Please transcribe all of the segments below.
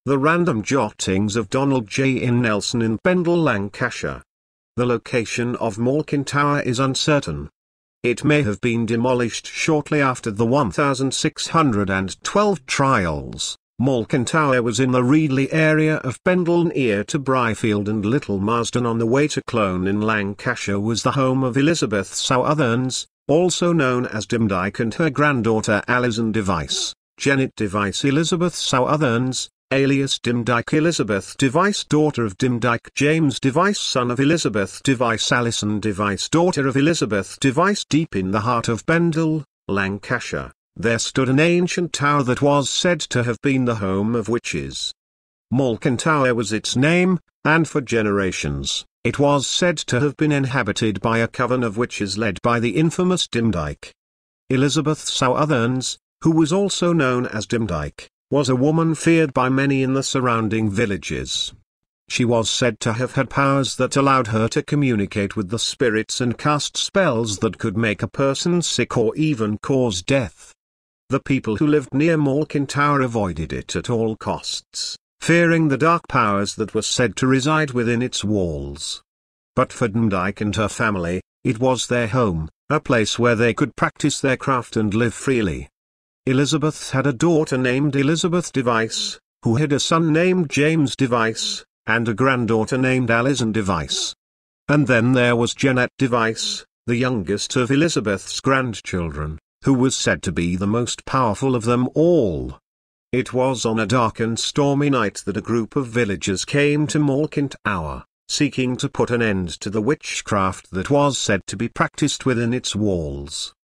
The Random Jottings of Donald J. in Nelson in Pendle, Lancashire. The location of Malkin Tower is uncertain. It may have been demolished shortly after the 1612 trials. Malkin Tower was in the Reedley area of Pendle near to Brierfield, and Little Marsden on the way to Clone in Lancashire was the home of Elizabeth Southerns, also known as Demdike, and her granddaughter Alison Device, Jennet Device Elizabeth Southerns, alias Demdike Elizabeth Device, daughter of Demdike James Device, son of Elizabeth Device, Alison Device, daughter of Elizabeth Device. Deep in the heart of Pendle, Lancashire, there stood an ancient tower that was said to have been the home of witches. Malkin Tower was its name, and for generations, it was said to have been inhabited by a coven of witches led by the infamous Demdike. Elizabeth Southerns, who was also known as Demdike, was a woman feared by many in the surrounding villages. She was said to have had powers that allowed her to communicate with the spirits and cast spells that could make a person sick or even cause death. The people who lived near Malkin Tower avoided it at all costs, fearing the dark powers that were said to reside within its walls. But for Demdike and her family, it was their home, a place where they could practice their craft and live freely. Elizabeth had a daughter named Elizabeth Device, who had a son named James Device, and a granddaughter named Alison Device. And then there was Jennet Device, the youngest of Elizabeth's grandchildren, who was said to be the most powerful of them all. It was on a dark and stormy night that a group of villagers came to Malkin Tower, seeking to put an end to the witchcraft that was said to be practiced within its walls.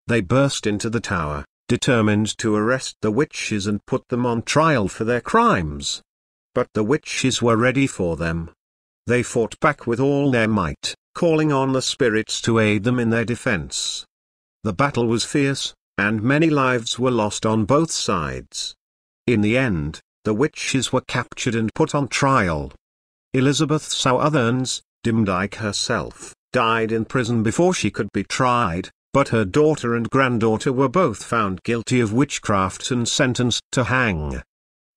They burst into the tower, determined to arrest the witches and put them on trial for their crimes. But the witches were ready for them. They fought back with all their might, calling on the spirits to aid them in their defense. The battle was fierce, and many lives were lost on both sides. In the end, the witches were captured and put on trial. Elizabeth Southerns, Demdike herself, died in prison before she could be tried, but her daughter and granddaughter were both found guilty of witchcraft and sentenced to hang.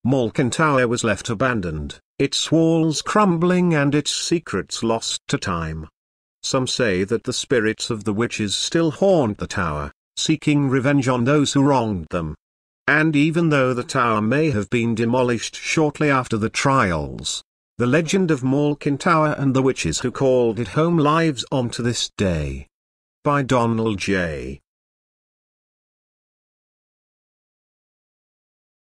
Malkin Tower was left abandoned, its walls crumbling and its secrets lost to time. Some say that the spirits of the witches still haunt the tower, seeking revenge on those who wronged them. And even though the tower may have been demolished shortly after the trials, the legend of Malkin Tower and the witches who called it home lives on to this day. By Donald J.